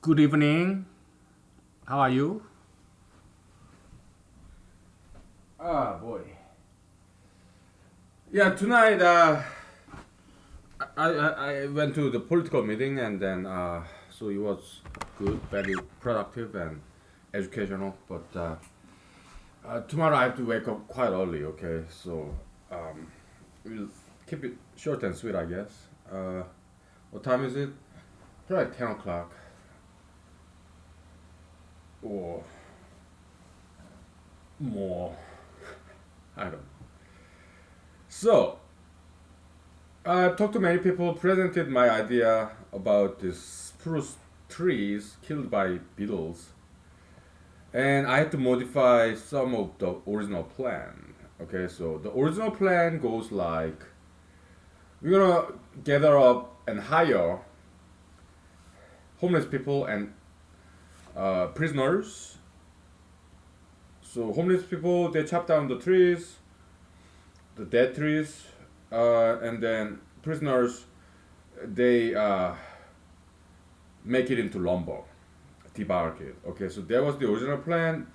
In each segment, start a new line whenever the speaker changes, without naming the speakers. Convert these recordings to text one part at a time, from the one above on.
Good evening. How are you? Ah, boy. Yeah, tonight I went to the political meeting and then so it was good, very productive and educational. But tomorrow I have to wake up quite early. Okay, so um, we'll keep it short and sweet, I guess. What time is it? Probably 10 o'clock or more. I don't know. So I talked to many people, presented my idea about these spruce trees killed by beetles, and I had to modify some of the original plan. Okay, so the original plan goes like we're gonna gather up and hire homeless people and prisoners. So homeless people they chop down the trees, the dead trees, and then prisoners they make it into lumber, debark it. Okay, so that was the original plan,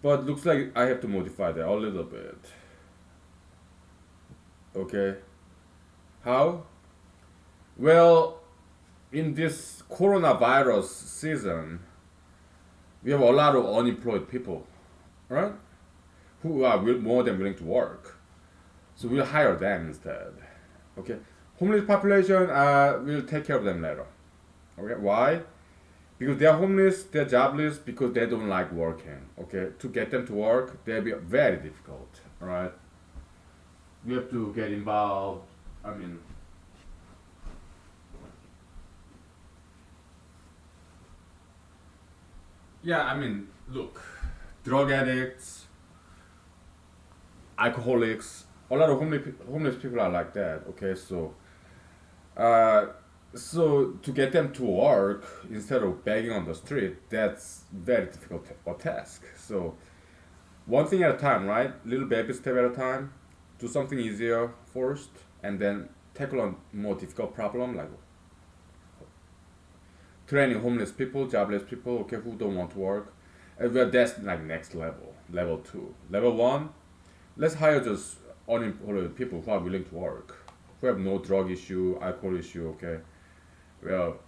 but looks like I have to modify that a little bit. Okay, how? Well, in this coronavirus season, we have a lot of unemployed people, right? Who are more than willing to work. So we'll hire them instead. Okay, homeless population, we'll take care of them later. Okay, why? Because they are homeless, they're jobless because they don't like working. Okay, to get them to work, they'll be very difficult. All right, we have to get involved. I mean, yeah, I mean, look, drug addicts, alcoholics, a lot of homeless people are like that. Okay, uh, so to get them to work instead of begging on the street, that's very difficult a task. So one thing at a time, right? Little baby step at a time. Do something easier first, and then tackle on more difficult problem like training homeless people, jobless people, okay, who don't want to work. And that's like next level, level two. Level one, let's hire just unemployed people who are willing to work, who have no drug issue, alcohol issue, okay. Well,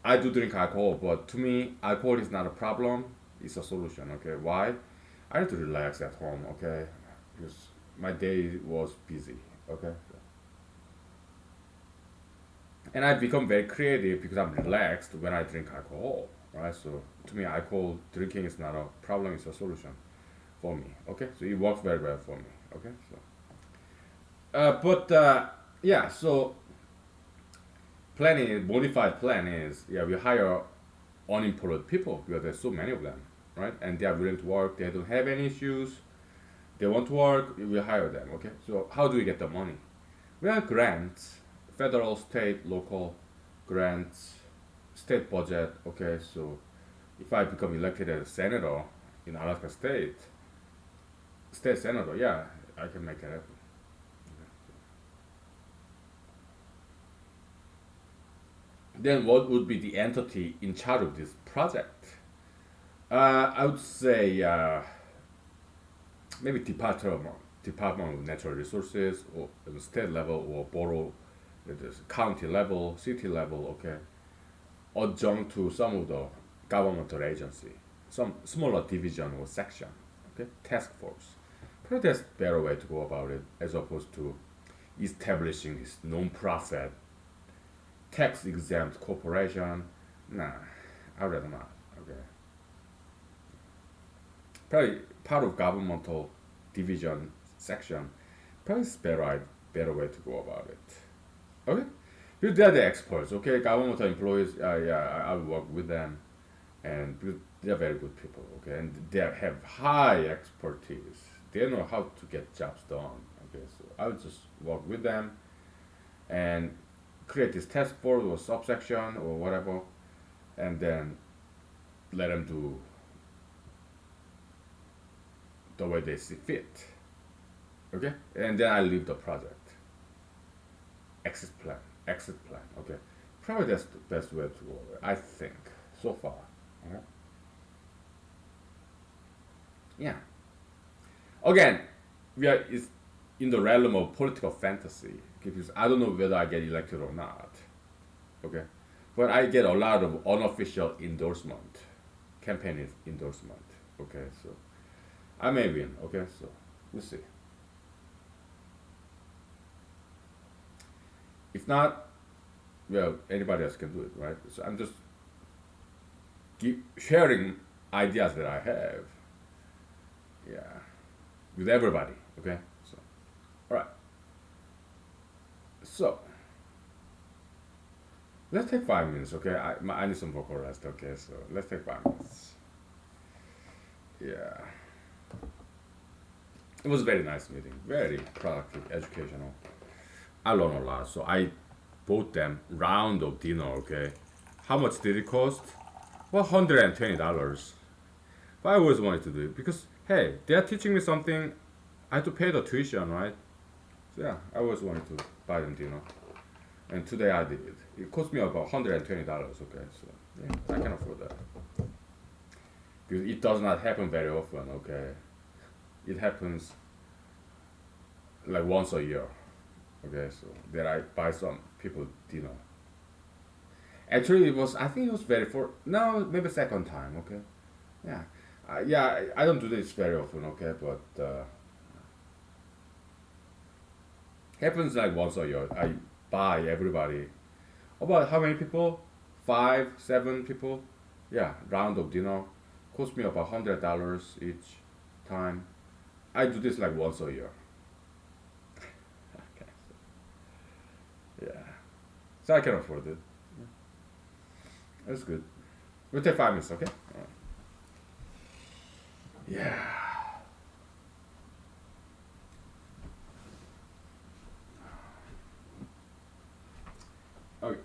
I do drink alcohol, but to me, alcohol is not a problem. It's a solution. Okay, why? I need to relax at home. Okay, because my day was busy. Okay, and I become very creative because I'm relaxed when I drink alcohol. Right. So to me, alcohol drinking is not a problem. It's a solution for me. Okay, so it works very well for me. Okay, so but yeah, so planning modified plan is yeah we hire unemployed people because there's so many of them, right? And they are willing to work. They don't have any issues. They want to work. We hire them. Okay. So how do we get the money? We have grants, federal, state, local grants, state budget. Okay. So if I become elected as a senator in Alaska state senator, yeah, I can make it happen. Then what would be the entity in charge of this project? I would say maybe Department of Natural Resources or at the state level or borough, it is county level, city level, okay, adjunct to some of the governmental agency, some smaller division or section, okay, task force. Probably that's a better way to go about it as opposed to establishing this non-profit tax exempt corporation. Nah, I'd rather not. Okay, probably part of governmental division section. Probably is better way to go about it. Okay, because they're the experts. Okay, governmental employees. Yeah, I will work with them, and because they're very good people. Okay, and they have high expertise. They know how to get jobs done. Okay, so I will just work with them and create this task force or subsection or whatever, and then let them do the way they see fit. Okay, and then I leave the project. Exit plan. Okay, probably that's the best way to go. I think so far. Alright? Yeah. Again, we are is in the realm of political fantasy because I don't know whether I get elected or not. Okay, but I get a lot of unofficial endorsement, campaign endorsement. Okay, so I may win. Okay, so we'll see. If not, well, anybody else can do it, right? So I'm just sharing ideas that I have. Yeah, with everybody. Okay, so all right. So let's take 5 minutes. Okay, I need some vocal rest. Okay, so let's take 5 minutes. Yeah, it was a very nice meeting. Very productive, educational. I learned a lot. So I bought them round of dinner. Okay, how much did it cost? Well, $120. But I always wanted to do it because hey, they are teaching me something. I have to pay the tuition, right? So yeah, I always wanted to buy them dinner, and today I did. It cost me about $120. Okay, so yeah, I can afford that because it does not happen very often. Okay, it happens like once a year. Okay, so that I buy some people dinner. Actually, it was I think it was very for no maybe second time. Okay, yeah, yeah. I don't do this very often. Okay, but happens like once a year. I buy everybody about how many people? Five, 7 people. Yeah, round of dinner. Cost me about $100 each time. I do this like once a year. Okay. Yeah. So I can afford it. That's good. We'll take 5 minutes, okay? Yeah. Okay.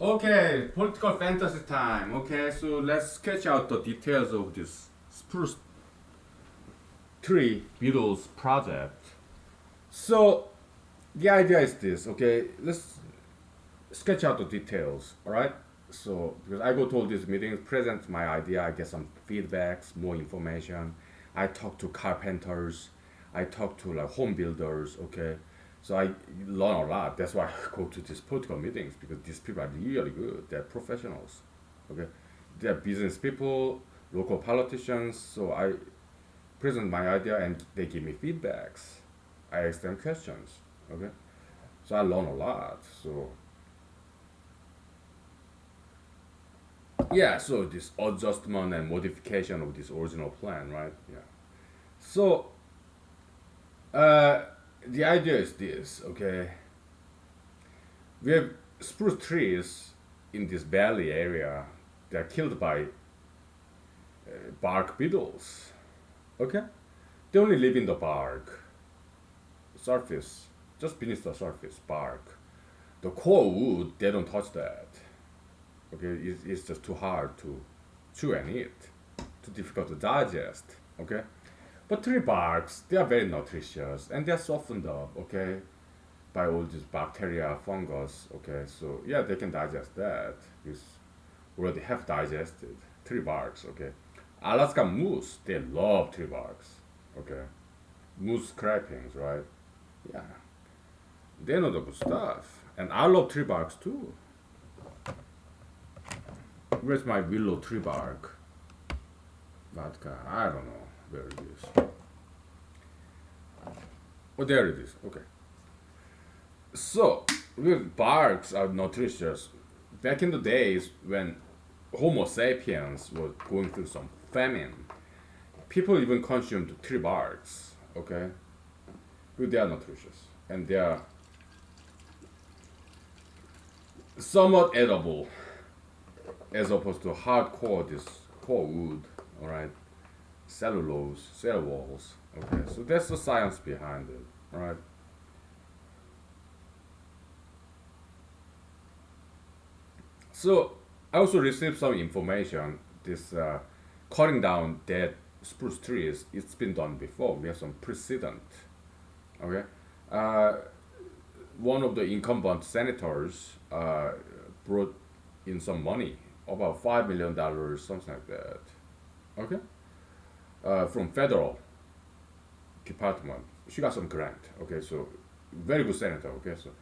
Okay, political fantasy time. Okay, so let's sketch out the details of this spruce tree Beatles project. So the idea is this. Okay, let's sketch out the details. All right. So because I go to all these meetings, present my idea, I get some feedbacks, more information. I talk to carpenters, I talk to like home builders. Okay, so I learn a lot. That's why I go to these political meetings because these people are really good. They're professionals. Okay, they're business people, local politicians. So I present my idea and they give me feedbacks. I ask them questions. Okay, so I learn a lot. So yeah, so this adjustment and modification of this original plan, right? Yeah. So uh, the idea is this, okay? We have spruce trees in this valley area. They're killed by bark beetles, okay? They only live in the bark, surface, just beneath the surface, bark. The core wood, they don't touch that, okay? It's just too hard to chew and eat, too difficult to digest, okay? But tree barks, they are very nutritious and they're softened up, okay, by all these bacteria, fungus, okay. So yeah, they can digest that. It's already half digested. Tree barks, okay. Alaska moose, they love tree barks, okay. Moose scrapings, right? Yeah, they know the good stuff. And I love tree barks too. Where's my willow tree bark? Vodka, I don't know where it is. Oh, there it is. Okay. So, with barks are nutritious. Back in the days when Homo sapiens was going through some famine, people even consumed tree barks. Okay, but they are nutritious and they are somewhat edible as opposed to hardcore this core wood. All right, cellulose, cell walls. Okay, so that's the science behind it. All right. So I also received some information. This cutting down dead spruce trees, it's been done before. We have some precedent. Okay, uh, one of the incumbent senators brought in some money, about $5 million, something like that. Okay, from federal department. She got some grant. Okay, so very good senator. Okay, so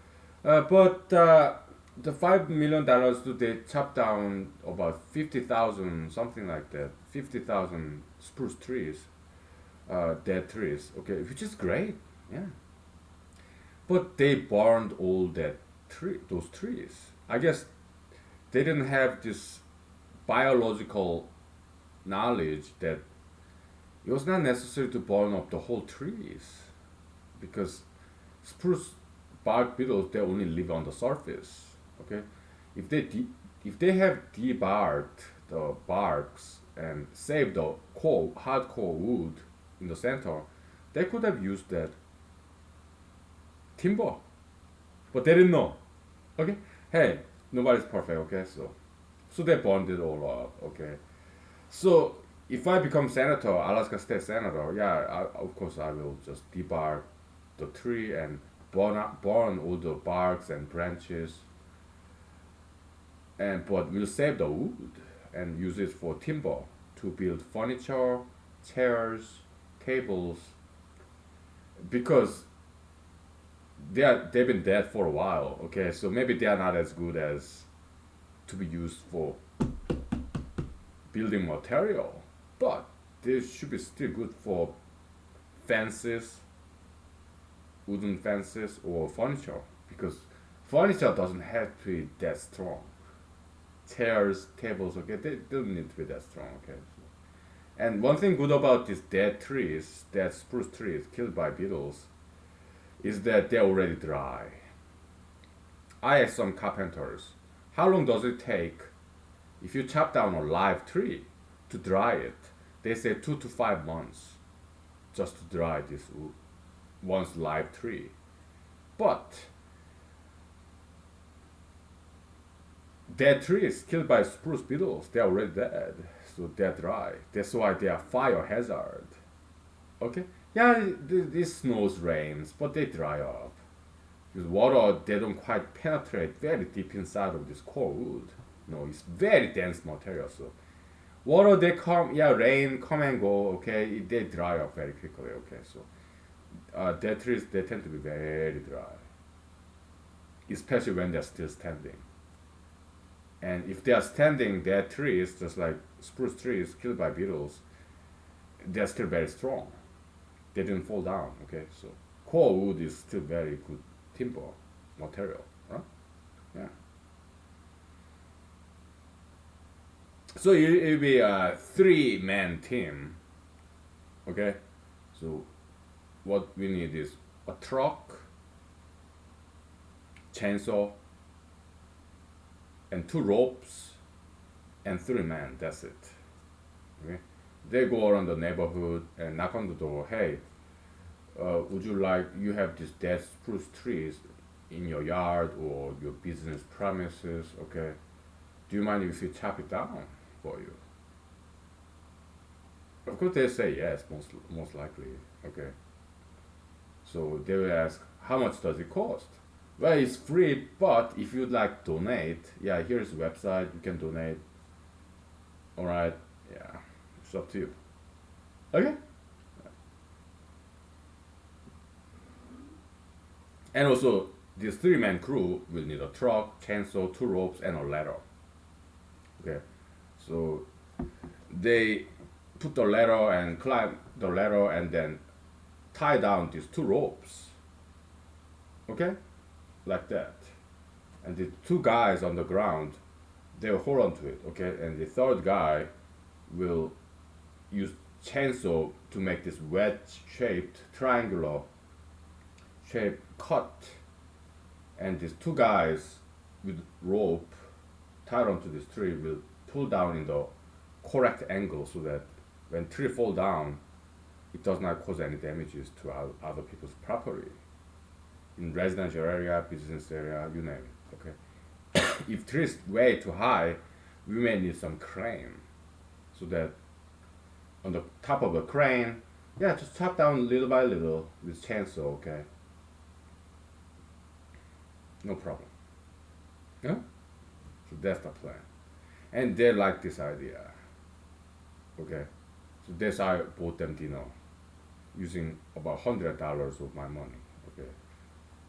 but the $5 million, do they chop down about 50,000, something like that, 50,000 spruce trees, dead trees. Okay, which is great. Yeah, but they burned all those trees. I guess they didn't have this biological knowledge that it was not necessary to burn up the whole trees because spruce bark beetles they only live on the surface. Okay, if if they have debarked the barks and saved the hardcore wood in the center, they could have used that timber, but they didn't know. Okay, hey, nobody's perfect. Okay, so they burned it all up. Okay, so if I become senator, Alaska state senator, yeah, of course I will just debark the tree and burn all the barks and branches, and but we'll save the wood and use it for timber to build furniture, chairs, tables, because they've been dead for a while. Okay, so maybe they are not as good as to be used for building material, but they should be still good for fences, wooden fences, or furniture because furniture doesn't have to be that strong. Chairs, tables, okay, they don't need to be that strong, okay. And one thing good about these dead trees, dead spruce trees killed by beetles, is that they're already dry. I asked some carpenters, how long does it take if you chop down a live tree to dry it? They say 2 to 5 months just to dry this once live tree. But dead trees killed by spruce beetles, they're already dead, so they're dry. That's why they are fire hazard. Okay, yeah, this snows, rains, but they dry up. Because water, they don't quite penetrate very deep inside of this core wood. No, it's very dense material. So water, they come, yeah, rain come and go. Okay, they dry up very quickly. Okay, so dead trees, they tend to be very dry, especially when they're still standing. And if they are standing, dead trees, just like spruce trees killed by beetles, they're still very strong. They didn't fall down. Okay, so core wood is still very good timber material, right? Yeah. So it'll be a three-man team. Okay. So what we need is a truck, chainsaw, and two ropes, and three men. That's it. Okay. They go around the neighborhood and knock on the door. Hey, would you like, you have these dead spruce trees in your yard or your business premises? Okay. Do you mind if we chop it down for you? Of course, they say yes, most likely. Okay. So they will ask, how much does it cost? Well, it's free, but if you'd like donate, yeah, here's the website. You can donate. All right. Yeah, it's up to you. Okay. And also, this three-man crew will need a truck, chainsaw, two ropes, and a ladder. Okay. So they put the ladder and climb the ladder and then tie down these two ropes. Okay, like that. And the two guys on the ground, they'll hold on to it. Okay, and the third guy will use chainsaw to make this wedge-shaped, triangular shaped cut. And these two guys with rope tied onto this tree will pull down in the correct angle so that when tree fall down, it does not cause any damages to other people's property. In residential area, business area, you name it. Okay. If tree is way too high, we may need some crane so that on the top of the crane, yeah, just chop down little by little with chainsaw. Okay. No problem. Yeah. So that's the plan, and they like this idea. Okay. So that's how I bought them dinner, using about $100 of my money. Okay.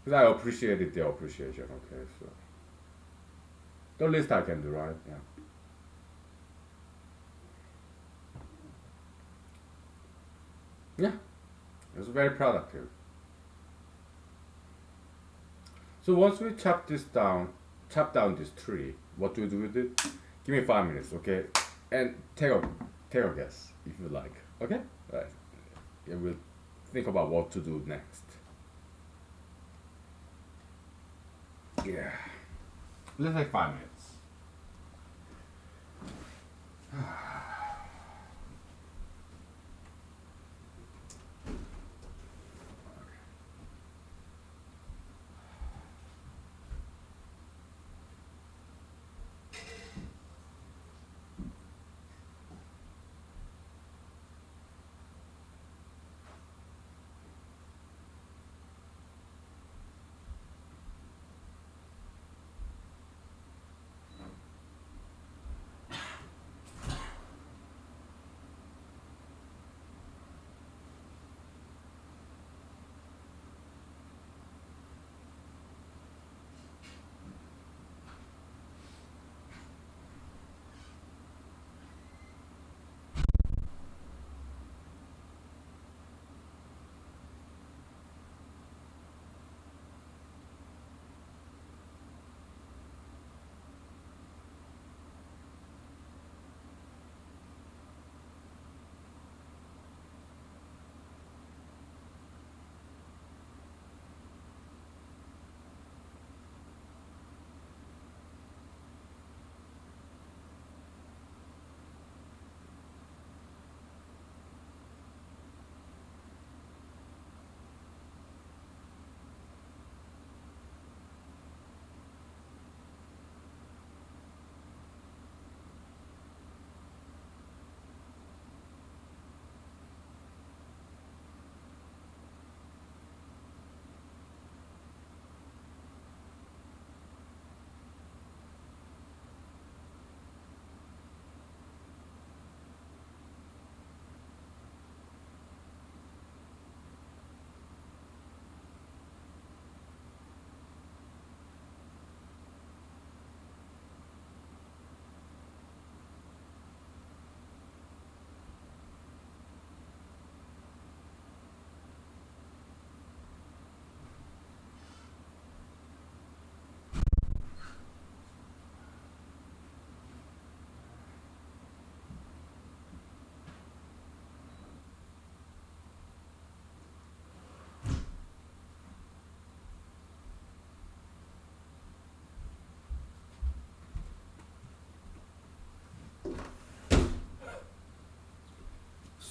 Because I appreciated their appreciation. Okay. So the least I can do, right? Yeah. Yeah. It was very productive. So once we chop down this tree, what do we do with it? Give me 5 minutes, okay? And take a guess if you like. Okay? Right. Yeah, we'll think about what to do next. Yeah. Let's take 5 minutes.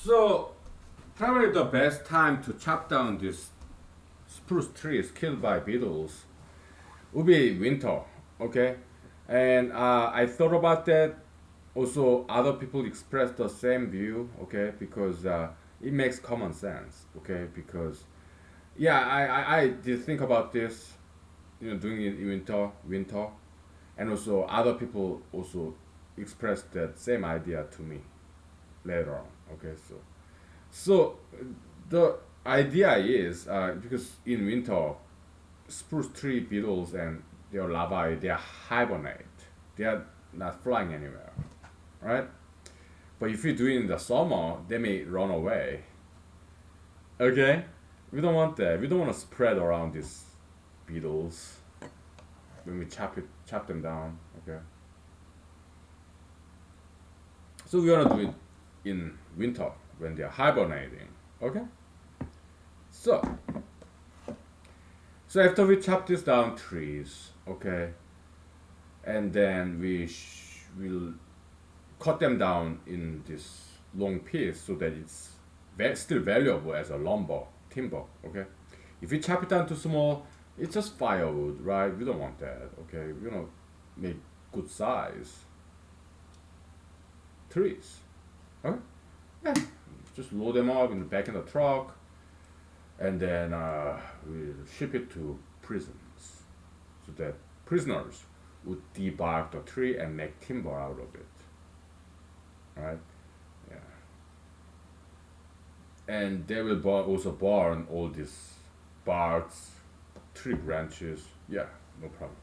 So probably the best time to chop down these spruce trees killed by beetles would be winter. Okay, and I thought about that. Also, other people express the same view. Okay, because it makes common sense. Okay, because yeah, I did think about this. Doing it in winter, and also other people also expressed that same idea to me later on. Okay, so the idea is because in winter spruce tree beetles and their larvae they hibernate. They are not flying anywhere, right? But if you do it in the summer, they may run away. Okay, we don't want that. We don't want to spread around these beetles when we chop them down. Okay, so we want to do it in winter when they are hibernating. Okay, so so after we chop these down trees, okay, and then will cut them down in this long piece so that it's still valuable as a lumber timber. Okay, if we chop it down too small, it's just firewood, right? We don't want that. Okay, we want to make good size trees. Okay, yeah, just load them up in the back of the truck, and then we'll ship it to prisons so that prisoners would debark the tree and make timber out of it. Right? Yeah. And they will also burn all these barks, tree branches. Yeah, no problem.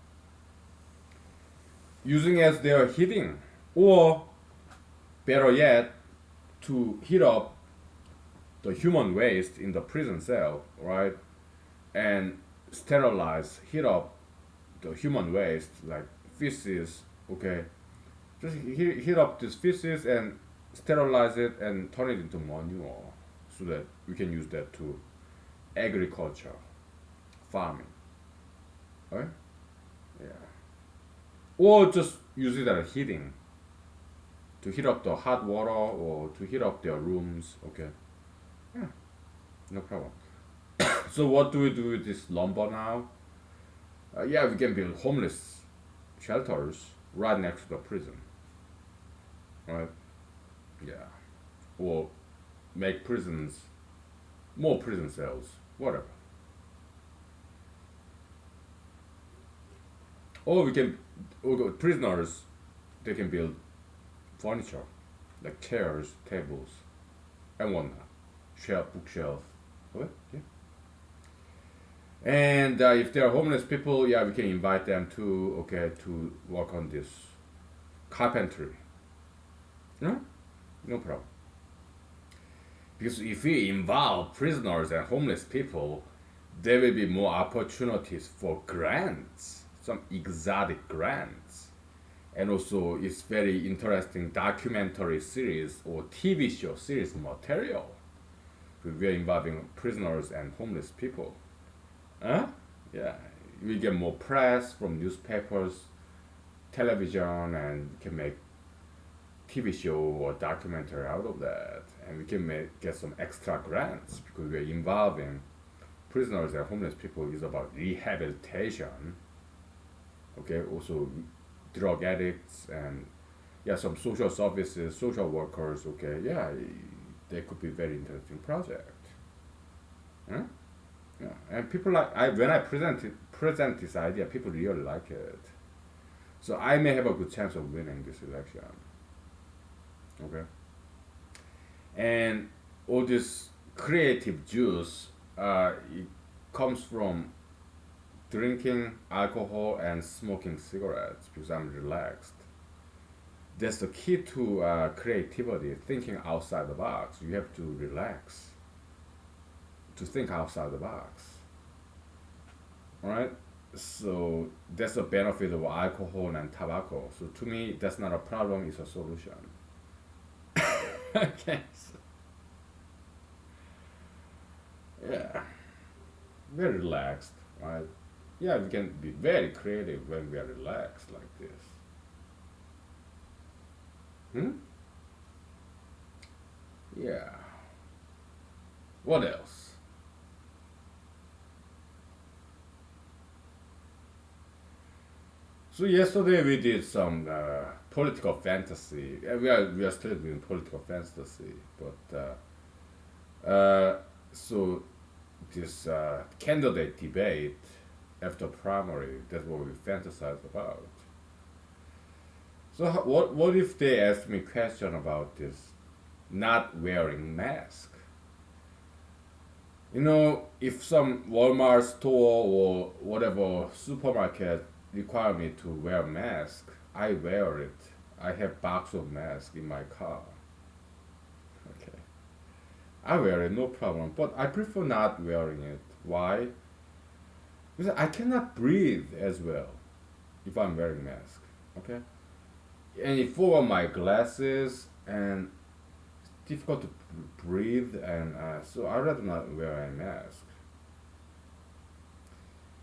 Using as their heating, or better yet, to heat up the human waste in the prison cell, right? And heat up the human waste like feces, okay? Just heat up this feces and sterilize it and turn it into manure so that we can use that to agriculture, farming, right? Yeah. Or just use it as heating to heat up the hot water or to heat up their rooms, okay? Yeah, no problem. So what do we do with this lumber now? Yeah, we can build homeless shelters right next to the prison, right? Yeah, or make prisons more prison cells, whatever. Or we can, or prisoners, they can build furniture like chairs, tables, and whatnot, bookshelf. What? Yeah. And if they are homeless people, yeah, we can invite them to okay to work on this carpentry. No, no problem. Because if we involve prisoners and homeless people, there will be more opportunities for grants, some exotic grants. And also, it's very interesting documentary series or TV show series material. We are involving prisoners and homeless people. Huh? Yeah, we get more press from newspapers, television, and can make TV show or documentary out of that, and we can get some extra grants because we're involving prisoners and homeless people. Is about rehabilitation. Okay, also drug addicts and yeah, some social services, social workers. Okay, yeah, they could be very interesting project. Huh? Yeah, and people like I when I present this idea, people really like it. So I may have a good chance of winning this election. Okay, and all this creative juice, it comes from drinking alcohol and smoking cigarettes because I'm relaxed. That's the key to creativity, thinking outside the box. You have to relax to think outside the box. All right. So that's the benefit of alcohol and tobacco. So to me, that's not a problem; it's a solution. Okay. So, yeah, very relaxed, right? Yeah, we can be very creative when we are relaxed like this. Hmm? Yeah. What else? So yesterday we did some political fantasy. We are still doing political fantasy, but so this candidate debate after primary. That's what we fantasize about. So what if they ask me question about this not wearing mask? If some Walmart store or whatever supermarket require me to wear a mask, I wear it. I have box of mask in my car. Okay, I wear it, no problem. But I prefer not wearing it. Why? Because I cannot breathe as well if I'm wearing mask. Okay, and it full of my glasses and it's difficult to breathe, and so I rather not wear a mask.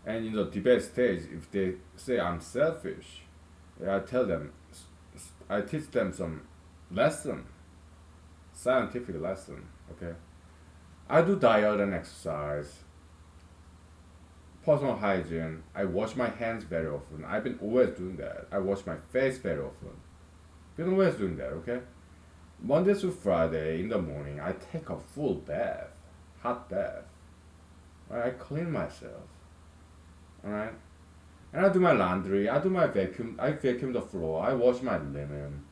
And in the debate stage, if they say I'm selfish, I tell them, I teach them some lesson, scientific lesson. Okay, I do diet and exercise, personal hygiene. I wash my hands very often. I've been always doing that. I wash my face very often. Been always doing that. Okay, Monday to Friday in the morning, I take a full bath, hot bath. Right? I clean myself. All right, and I do my laundry. I do my vacuum. I vacuum the floor. I wash my linen.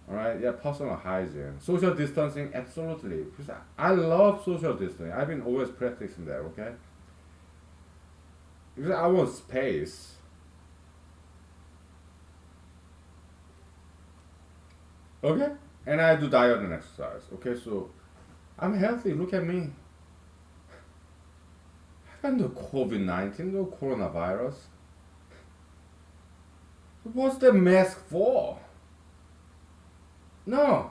All right, yeah, personal hygiene, social distancing, absolutely. Because I love social distancing. I've been always practicing that. Okay, because I want space. Okay, and I do diet and exercise. Okay, so I'm healthy. Look at me. I got no COVID-19, no coronavirus. What's the mask for? No,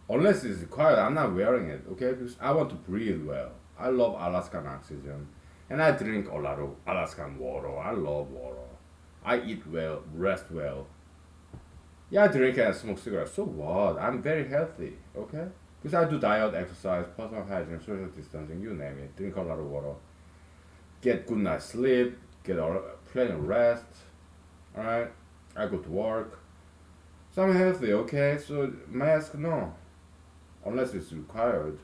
unless it's required, I'm not wearing it. Okay, because I want to breathe well. I love Alaskan oxygen, and I drink a lot of Alaskan water. I love water. I eat well, rest well. Yeah, I drink and smoke cigarettes. So what? I'm very healthy. Okay, because I do diet, exercise, personal hygiene, social distancing, you name it. Drink a lot of water. Get good night's sleep. Get plenty of rest. All right. I go to work. So I'm healthy. Okay. So mask no, unless it's required.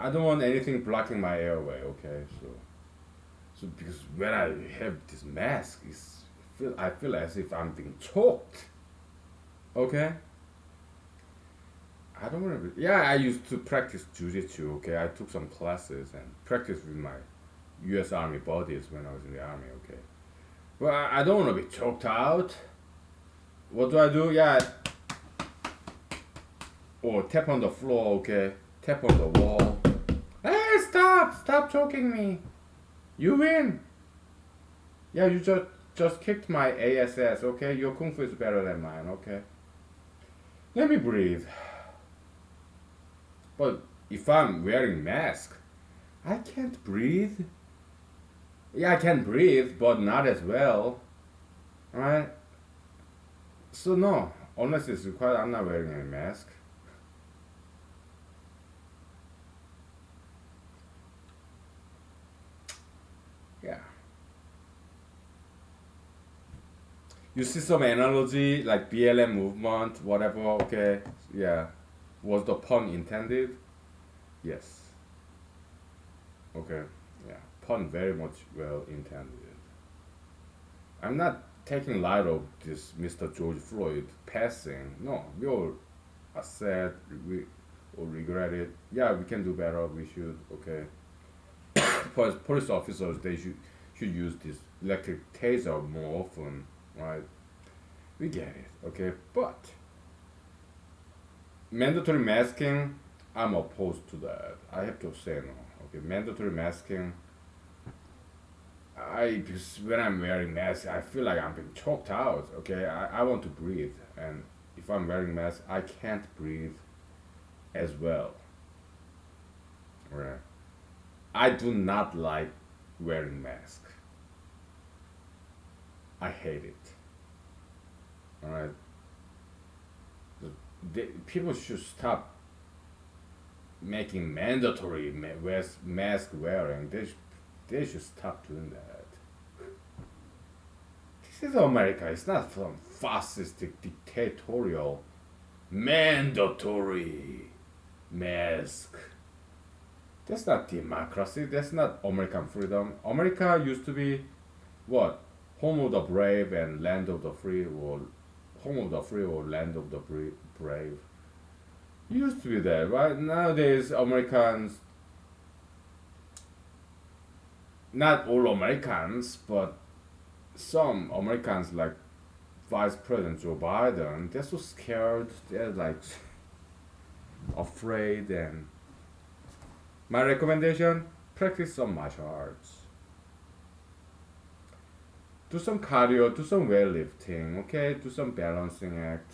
I don't want anything blocking my airway. Okay. So because when I have this mask, I feel as if I'm being choked. Okay. I don't want to. Yeah, I used to practice jujitsu. Okay, I took some classes and practiced with my U.S. Army buddies when I was in the army. Okay, well, I don't want to be choked out. What do I do? Yeah, or tap on the floor. Okay, tap on the wall. Hey, stop choking me. You win. Yeah, you just kicked my ass. Okay, your kung fu is better than mine. Okay, let me breathe. But if I'm wearing mask, I can't breathe. Yeah, I can breathe, but not as well. Right? So no, unless it's required, I'm not wearing any mask. Yeah. You see some analogy like BLM movement, whatever. Okay. Yeah. Was the pun intended? Yes. Okay. Yeah. Pun very much well intended. I'm not taking light of this Mr. George Floyd passing. No, we all are sad. We all regret it. Yeah, we can do better. We should. Okay. Police officers, they should use this electric taser more often, right? We get it. Okay, but mandatory masking, I'm opposed to that. I have to say no. Okay, mandatory masking. Because when I'm wearing mask, I feel like I'm being choked out. Okay, I want to breathe, and if I'm wearing mask, I can't breathe as well. Right? I do not like wearing mask. I hate it. All right. People should stop making mandatory mask wearing. They should stop doing that. This is America. It's not some fascistic, dictatorial, mandatory mask. That's not democracy. That's not American freedom. America used to be what? Home of the brave and land of the free, or home of the free or land of the brave. It used to be that, right? Nowadays, Americans, not all Americans, but some Americans like Vice President Joe Biden, they're so scared. They're like afraid. And my recommendation: practice some martial arts. Do some cardio. Do some weightlifting. Okay. Do some balancing act.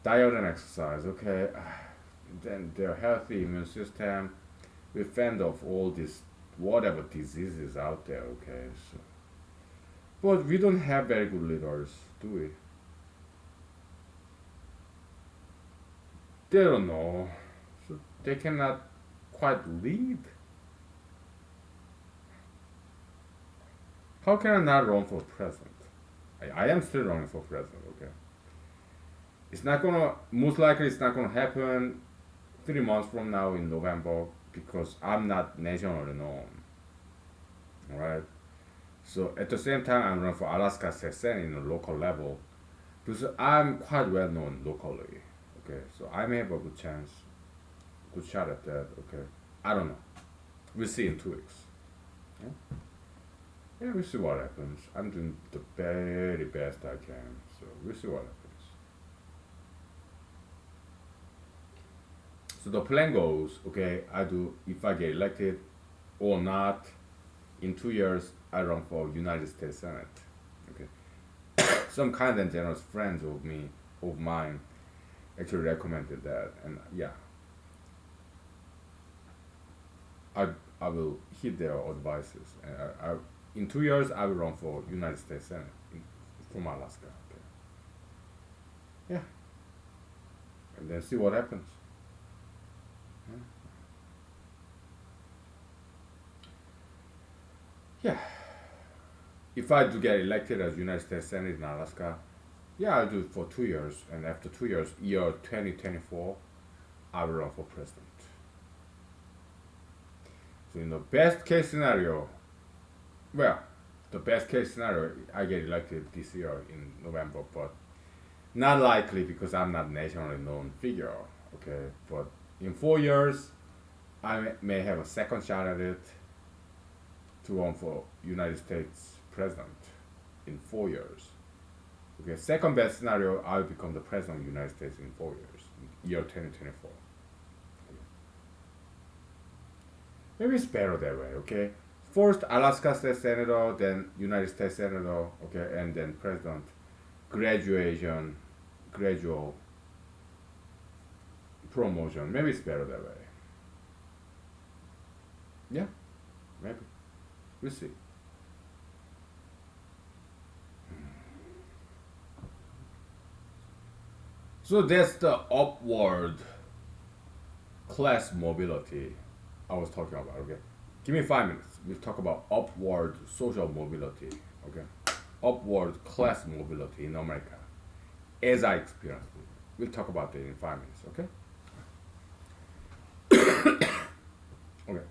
Diet and exercise. Okay. Then their healthy immune system. We fend off all these whatever diseases out there. Okay. So, but we don't have very good leaders, do we? They don't know. So they cannot quite lead. How can I not run for president? I am still running for president, okay? It's not gonna, most likely, it's not gonna happen 3 months from now in November because I'm not nationally known, alright? So at the same time, I'm running for Alaska State Senate in a local level because I'm quite well known locally, okay? So I may have a good chance, good shot at that, okay? I don't know. We'll see in 2 weeks. Yeah? Yeah, we'll see what happens. I'm doing the very best I can, so we'll see what happens. So the plan goes, okay, I do, if I get elected or not, in 2 years, I run for United States Senate. Okay. Some kind and generous friends of mine, actually recommended that, and yeah, I I will heed their advices. And in 2 years, I will run for United States Senate from Alaska. Okay. Yeah, and then see what happens. Yeah, if I do get elected as United States Senate in Alaska, yeah, I'll do it for 2 years, and after 2 years, year 2024, I will run for president. So in the best case scenario, well, the best case scenario, I get elected this year in November, but not likely because I'm not nationally known figure. Okay, but in 4 years, I may have a second shot at it to run for United States president in 4 years. Okay, second best scenario, I'll become the president of the United States in 4 years, year 2024. Maybe it's better that way, okay? First Alaska State Senator, then United States Senator, okay, and then president. Graduation, gradual promotion. Maybe it's better that way. Yeah, maybe. We'll see. So that's the upward class mobility I was talking about, okay? Give me 5 minutes. We'll talk about upward social mobility, okay? Upward class mobility in America as I experienced it. We'll talk about it in 5 minutes, okay? Okay.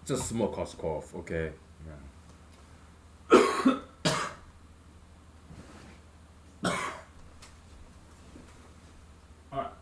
Just smoke us cough, okay? Yeah. Alright.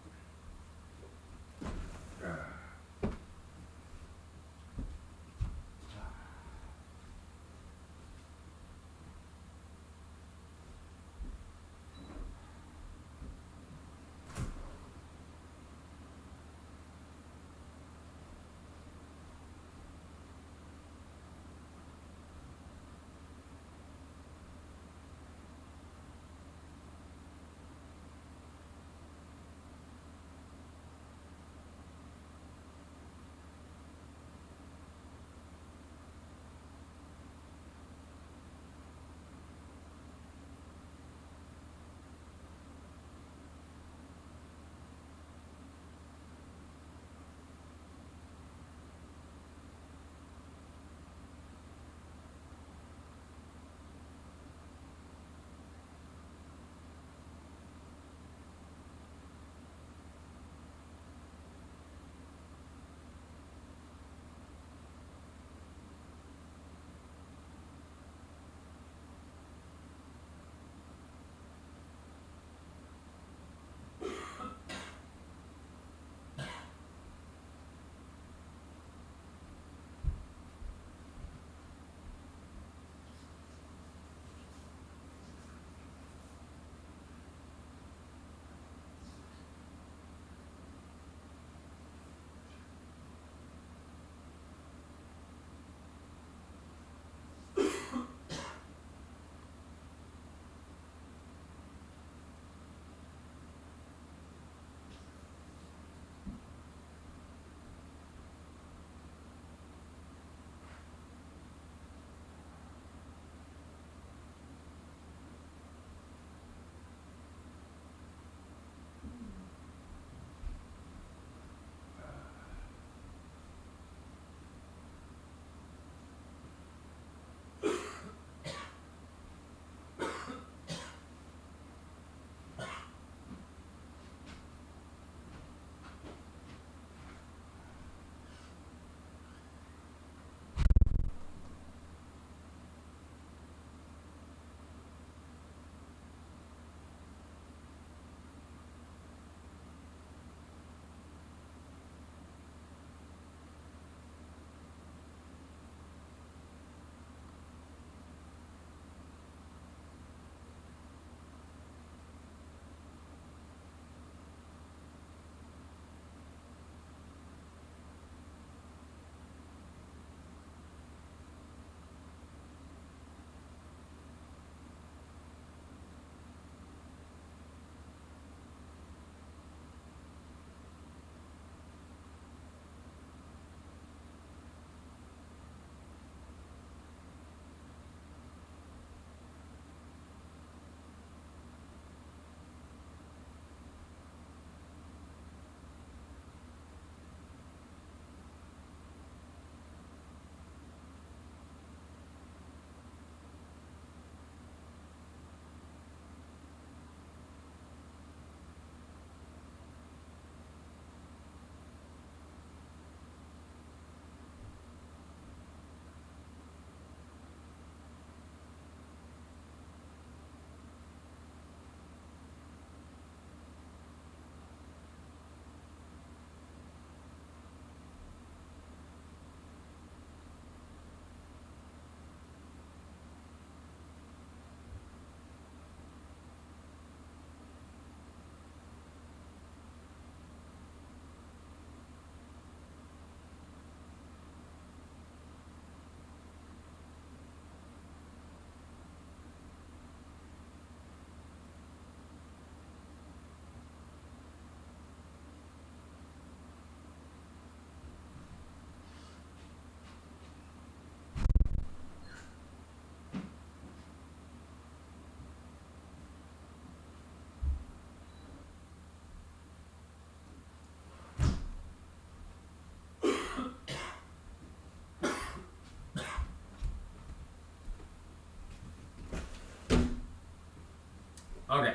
Okay,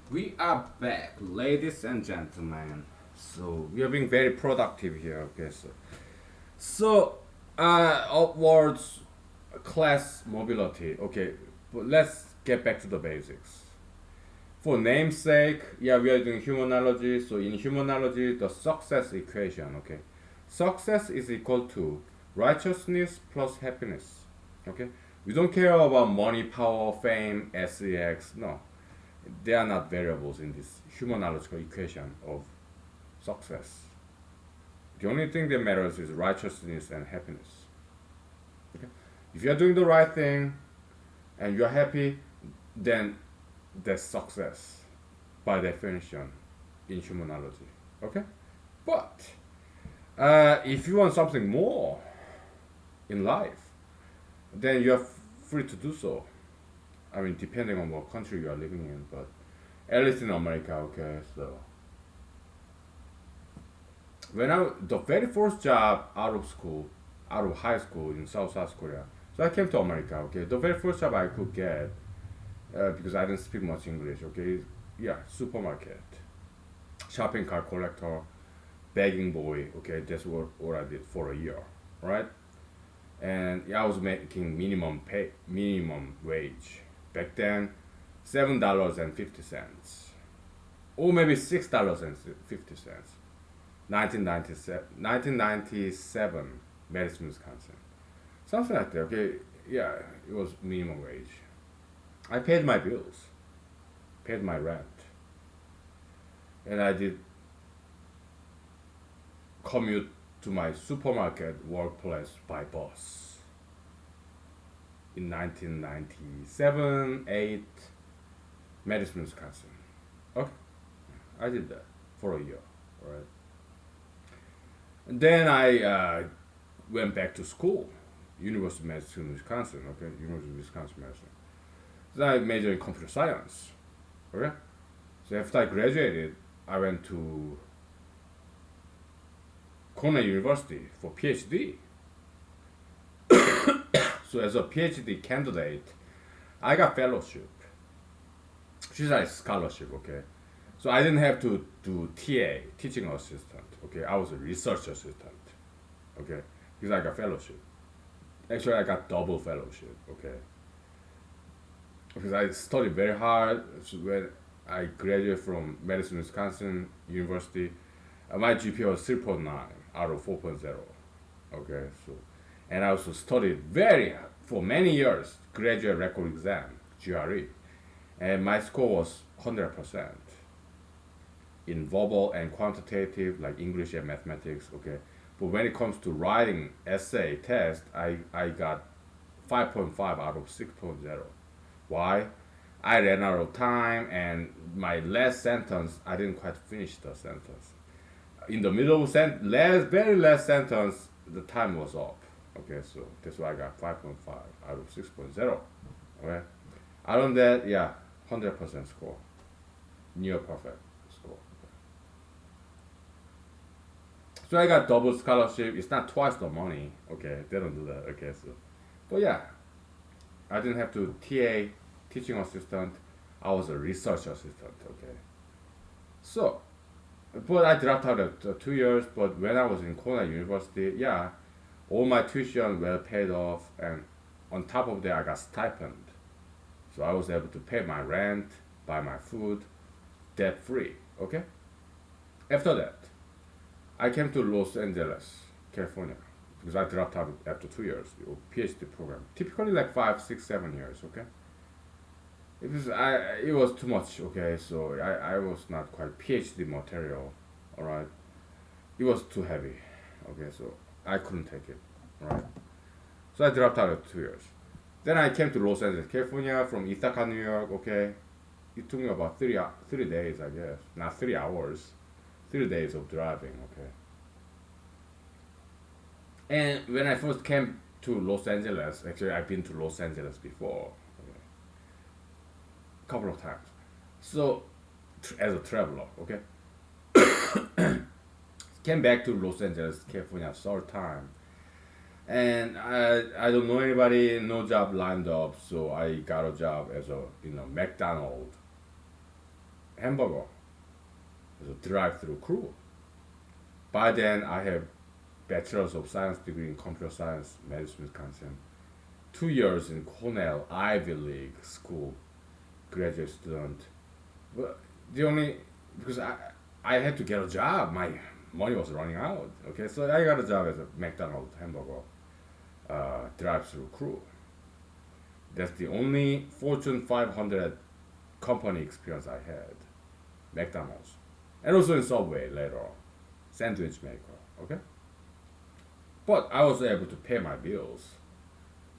we are back, ladies and gentlemen. So we are being very productive here. Okay, upwards class mobility. Okay, but let's get back to the basics. For namesake, yeah, we are doing humanology. So in humanology, the success equation. Okay, success is equal to righteousness plus happiness. Okay, we don't care about money, power, fame, sex. No, they are not variables in this humanological equation of success. The only thing that matters is righteousness and happiness. Okay? If you're doing the right thing and you're happy, then that's success by definition in humanology. Okay? But if you want something more in life, then you're free to do so. I mean, depending on what country you are living in, but at least in America, okay, so the very first job out of school, out of high school in South Korea. So I came to America. Okay, the very first job I could get because I didn't speak much English. Okay, yeah, supermarket, shopping cart collector, begging boy. Okay, that's what I did for a year, right? And yeah, I was making minimum wage back then, $7.50, or maybe $6.50. 1997, Madison, Wisconsin. Something like that, okay? Yeah, it was minimum wage. I paid my bills, paid my rent, and I did commute to my supermarket workplace by bus in 1997, 8, Madison, Wisconsin. Okay, I did that for a year, alright? And then I went back to school, University of Madison, Wisconsin. Okay, University of Wisconsin, Madison. So I majored in computer science. Okay, so after I graduated, I went to Cornell University for PhD. So as a PhD candidate, I got fellowship. She's a scholarship. Okay, so I didn't have to do TA, teaching assistant. Okay, I was a research assistant. Okay, because I got fellowship. Actually, I got double fellowship. Okay, because I studied very hard. So when I graduated from Madison, Wisconsin University, my GPA was 3.9 out of 4.0. Okay, so and I also studied very hard for many years, graduate record exam, GRE, and my score was 100% in verbal and quantitative, like English and mathematics. Okay, but when it comes to writing essay test, I got 5.5 out of 6.0. Why? I ran out of time, and my last sentence, I didn't quite finish the sentence. In the middle of very last sentence, the time was up. Okay, so that's why I got 5.5 out of 6.0. Okay, other than that, yeah, 100% score, near perfect score. So I got double scholarship. It's not twice the money. Okay, they don't do that. Okay, so, but yeah, I didn't have to TA, teaching assistant. I was a research assistant. Okay, so, but I dropped out after 2 years. But when I was in Cornell University, yeah, all my tuition well paid off, and on top of that, I got stipend. So I was able to pay my rent, buy my food, debt free. Okay. After that, I came to Los Angeles, California, because I dropped out after 2 years, PhD program. Typically like 5, 6, 7 years. Okay. It was too much. Okay, so I was not quite PhD material. All right. It was too heavy. Okay, so I couldn't take it. All right. So I dropped out after 2 years. Then I came to Los Angeles, California from Ithaca, New York. Okay, it took me about 3 days, I guess, not 3 hours, 3 days of driving. Okay, and when I first came to Los Angeles, actually I've been to Los Angeles before, okay, a couple of times. So as a traveler, okay, came back to Los Angeles, California, third time. And I don't know anybody, no job lined up, so I got a job as a McDonald's hamburger as a drive-through crew. By then I have Bachelor's of Science degree in Computer Science, Madison, Wisconsin. 2 years in Cornell Ivy League school, graduate student. But the only because I had to get a job. My money was running out. Okay, so I got a job as a McDonald's hamburger drive-through crew. That's the only Fortune 500 company experience I had. McDonald's, and also in Subway later on, sandwich maker. Okay, but I was able to pay my bills.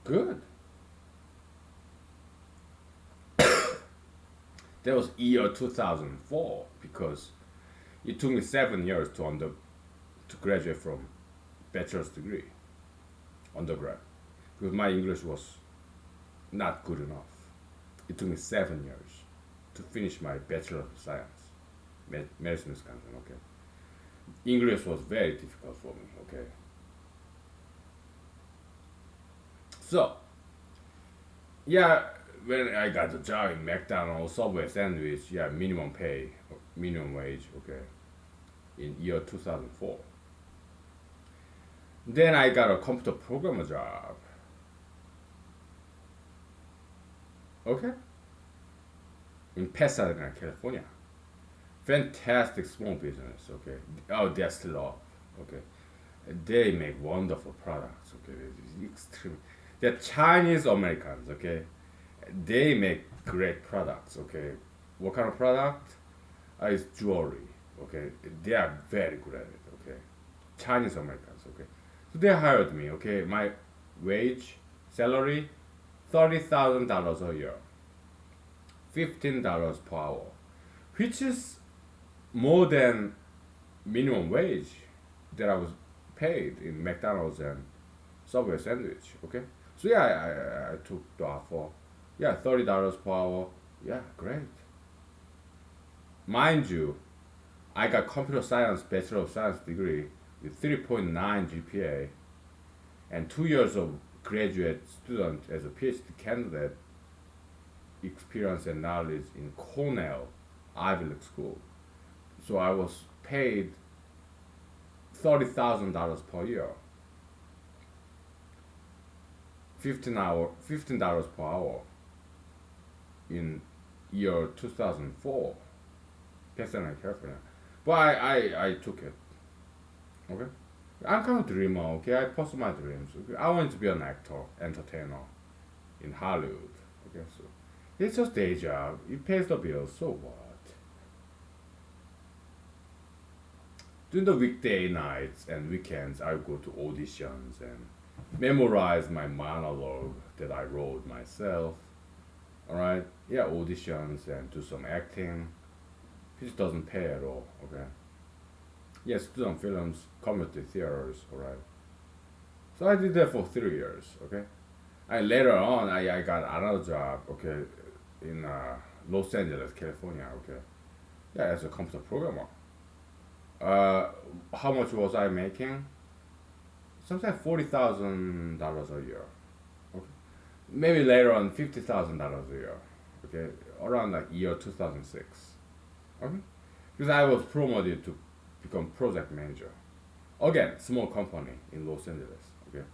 Good. That was year 2004 because it took me 7 years to graduate from bachelor's degree, undergrad, because my English was not good enough. It took me 7 years to finish my bachelor of science, Madison, Wisconsin. Okay, English was very difficult for me. Okay, so yeah, when I got the job in McDonald's, Subway sandwich, yeah, minimum pay, minimum wage. Okay, in year 2004. Then I got a computer programmer job. Okay, in Pasadena, California. Fantastic small business. Okay, oh, they're still up. Okay, they make wonderful products. Okay, it's extreme. They're Chinese Americans. Okay, they make great products. Okay, what kind of product? It's jewelry. Okay, they are very good at it. Okay, Chinese Americans. Okay, so they hired me. Okay, my wage, salary, $30,000 a year, $15 per hour, which is more than minimum wage that I was paid in McDonald's and Subway sandwich. Okay, so yeah, I took the offer. Yeah, $30 per hour. Yeah, great. Mind you, I got computer science bachelor of science degree with 3.9 GPA and 2 years of graduate student as a PhD candidate experience and knowledge in Cornell Ivy League school. So I was paid $30,000 per year, $15 per hour in year 2004, Pasadena, California. But I took it. Okay, I'm kind of dreamer. Okay, I pursue my dreams. Okay, I wanted to be an actor, entertainer in Hollywood. Okay, so it's just day job. It pays the bills. So what? During the weekday nights and weekends, I go to auditions and memorize my monologue that I wrote myself. All right, yeah, auditions and do some acting, which doesn't pay at all. Okay, yes, student films, community theaters. All right, so I did that for 3 years. Okay, and later on, I got another job. Okay, in Los Angeles, California. Okay, yeah, as a computer programmer. How much was I making? Sometimes $40,000 a year. Okay, maybe later on $50,000 a year. Okay, around like year 2006. Okay, because I was promoted to become project manager. Again, small company in Los Angeles. Okay,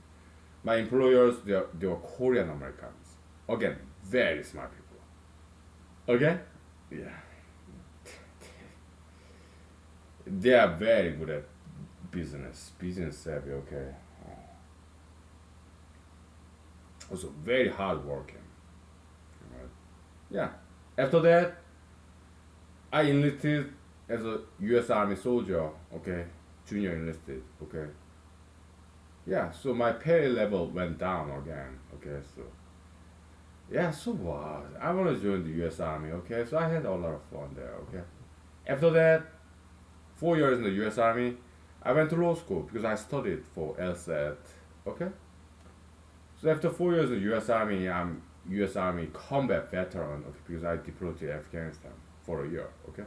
my employers they were Korean Americans. Again, very smart people. Okay, yeah, they are very good at business savvy. Okay, also very hard working. Right? Yeah. After that, I enlisted as a U.S. Army soldier. Okay, junior enlisted. Okay. Yeah. So my pay level went down again. Okay. So yeah. So what? I want to join the U.S. Army. Okay. So I had a lot of fun there. Okay. After that, 4 years in the U.S. Army, I went to law school because I studied for LSAT. Okay. So after 4 years in the U.S. Army, I'm U.S. Army combat veteran. Okay, because I deployed to Afghanistan for a year. Okay,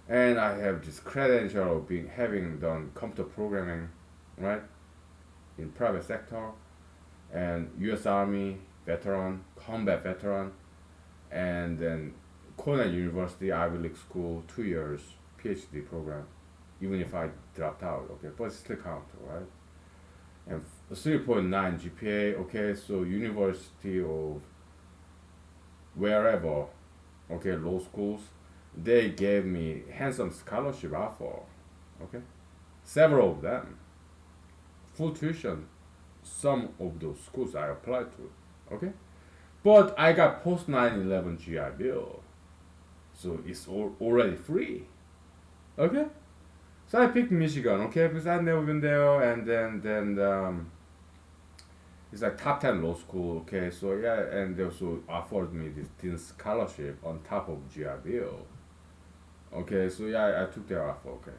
and I have this credential of being having done computer programming, right? in private sector, and U.S. Army veteran, combat veteran, and then Cornell University Ivy League school, 2 years PhD program, even if I dropped out, okay, but it still count, right? And 3.9 GPA, okay, so University of wherever, okay, law schools, they gave me handsome scholarship offer, okay, several of them, full tuition, some of those schools I applied to, okay, but I got post 9/11 GI Bill, so it's already free, okay. So I picked Michigan, okay, because I've never been there, and then it's like top 10 law school, okay. So yeah, and they also offered me this teen scholarship on top of GI Bill, okay. So yeah, I took their offer, okay.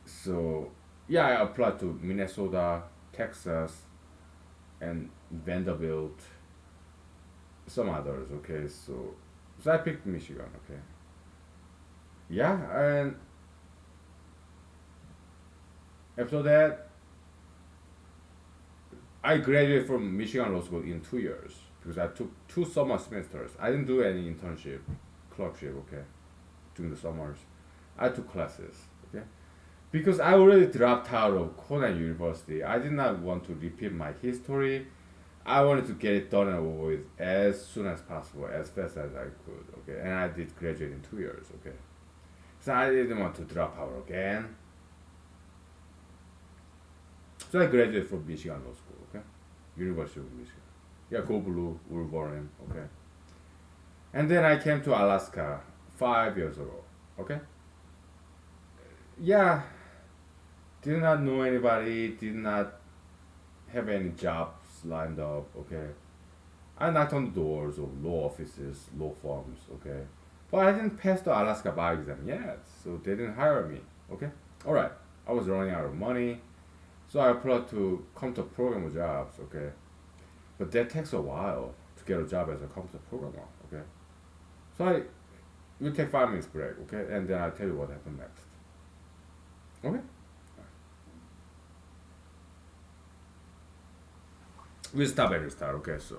So yeah, I applied to Minnesota, Texas, and Vanderbilt, some others, okay. So I picked Michigan, okay. Yeah, and after that, I graduated from Michigan Law School in 2 years because I took two summer semesters. I didn't do any internship, clerkship, okay, during the summers. I took classes, okay, because I already dropped out of Cornell University. I did not want to repeat my history. I wanted to get it done and over with as soon as possible, as fast as I could, okay, and I did graduate in 2 years, okay. So I didn't want to drop out again. So I graduated from Michigan Law School, okay? University of Michigan. Yeah, go blue, Wolverine, okay? And then I came to Alaska 5 years ago, okay? Yeah, did not know anybody, did not have any jobs lined up, okay? I knocked on the doors of law offices, law firms, okay? But I didn't pass the Alaska bar exam yet, so they didn't hire me, okay? Alright, I was running out of money, so I applied to computer programmer jobs, okay? But that takes a while to get a job as a computer programmer, okay? So we'll take 5 minutes break, okay? And then I'll tell you what happened next. Okay? We'll stop and restart, okay? So